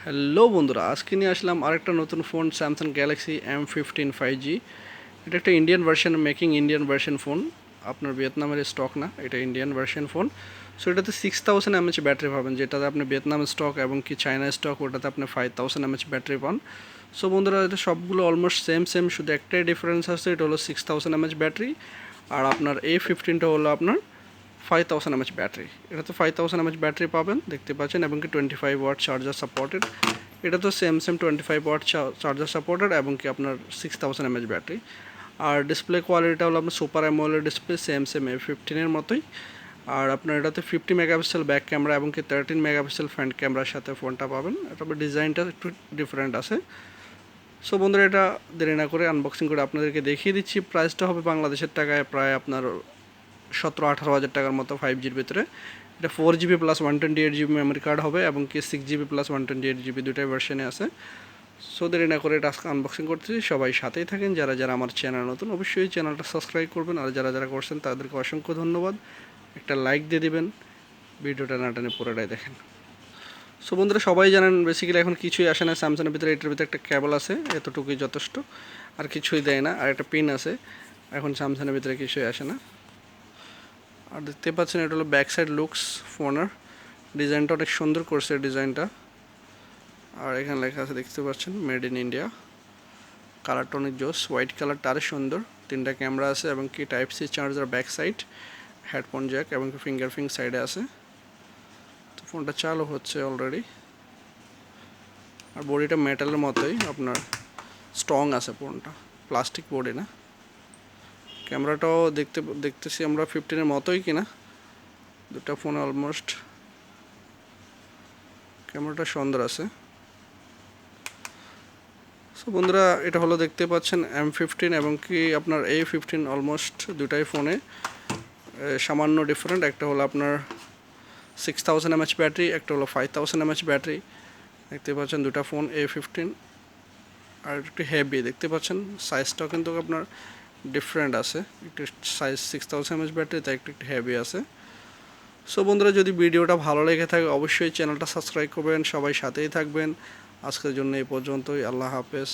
Hello বন্ধুরা, আজকে নিয়ে আসলাম আরেকটা নতুন phone Samsung Galaxy M15 5G। এটা একটা Indian version, making Indian version phone. আপনার ভিয়েতনামের স্টক না, এটা ইন্ডিয়ান ভার্সন ফোন। সো এটাতে 6000 mAh ব্যাটারি পাবেন, যেটাতে আপনি ভিয়েতনামের স্টক এবং কি চায়না স্টক, ওটাতে আপনি 5000 mAh ব্যাটারি পান। সো বন্ধুরা, এটা সবগুলো অলমোস্ট সেম, শুধু একটাই ডিফারেন্স আছে, এটা হলো 6000 mAh ব্যাটারি। আর আপনার A15টা হলো আপনার 5000 mAh ব্যাটারি। এটা তো 5000 mAh ব্যাটারি পাবেন, দেখতে পাচ্ছেন, এবং কি 25 ওয়াট চার্জার সাপোর্টেড। এটা তো সেম 25 ওয়াট চার্জার সাপোর্টেড এবং কি আপনার 6000 mAh ব্যাটারি। আর ডিসপ্লে কোয়ালিটিটা হলো আপনার সুপার অ্যামোলেড ডিসপ্লে, সেম A15-এর মতোই। আর আপনার এটাতে 50 মেগাপিক্সেল ব্যাক ক্যামেরা এবং কি 13 মেগাপিক্সেল ফ্রন্ট ক্যামেরার সাথে ফোনটা পাবেন। তবে ডিজাইনটা একটু ডিফারেন্ট আছে। সো বন্ধুরা, এটা দেরি না করে আনবক্সিং করে আপনাদেরকে দেখিয়ে দিচ্ছি। প্রাইসটা হবে বাংলাদেশের টাকায় প্রায় আপনার 17-18 হাজার টাকার মতো 5Gর ভিতরে। এটা 4GB plus 128GB memory card হবে এবং কি 6GB প্লাস 128GB দুটাই ভার্সনে আছে। সো দেরি না করে এটা আজকে আনবক্সিং করতেছি। সবাই সাথেই থাকেন। যারা যারা আমার চ্যানেল নতুন, অবশ্যই চ্যানেলটা সাবস্ক্রাইব করবেন, আর যারা যারা করছেন তাদেরকে অসংখ্য ধন্যবাদ। একটা লাইক দিয়ে দিবেন, ভিডিওটা না টেনে পুরোটাই দেখেন। সো বন্ধুরা, সবাই জানেন বেসিক্যালি এখন কিছুই আসে না স্যামসাংয়ের ভিতরে। এটার ভিতরে একটা কেবল আছে, এতটুকুই যথেষ্ট, আর কিছুই দেয় না। আর একটা পিন আছে, এখন স্যামসাংয়ের ভিতরে কিছুই আসে না। আর দেখতে পাচ্ছেন, এটা হলো ব্যাক সাইড লুকস ফোনের। ডিজাইনটা অনেক সুন্দর করছে ডিজাইনটা। আর এখানে লেখা আছে, দেখতে পাচ্ছেন, মেড ইন ইন্ডিয়া। কালারটা অনেক জোস, হোয়াইট কালারটা আরও সুন্দর। 3টা ক্যামেরা আছে এবং কি type C charger back side, headphone jack এবং কি ফিঙ্গারপ্রিন্ট সাইডে আছে। তো ফোনটা চালু হচ্ছে অলরেডি। আর বডিটা মেটালের মতোই, আপনার স্ট্রং আছে ফোনটা, প্লাস্টিক বডি না। ক্যামেরাটাও দেখতেছি আমরা 15-এর মতোই কিনা। দুটা ফোন অলমোস্ট ক্যামেরাটা সুন্দর আছে। সো বন্ধুরা, এটা হলো দেখতে পাচ্ছেন M15 এবং কি আপনার A15, অলমোস্ট দুটাই ফোনে সামান্য ডিফারেন্ট। একটা হলো আপনার 6000mAh ব্যাটারি, একটা হলো 5000mAh ব্যাটারি। দেখতে পাচ্ছেন দুটা ফোন A15। আর একটু হেভি দেখতে পাচ্ছেন, সাইজটাও কিন্তু আপনার ডিফারেন্ট আছে, একটু সাইজ 6000mAh ব্যাটারি, তাই একটু হেভি আছে। সো বন্ধুরা, যদি ভিডিওটা ভালো লেগে থাকে অবশ্যই চ্যানেলটা সাবস্ক্রাইব করবেন, সবাই সাথেই থাকবেন। আজকের জন্য এই পর্যন্তই, আল্লাহ হাফেজ।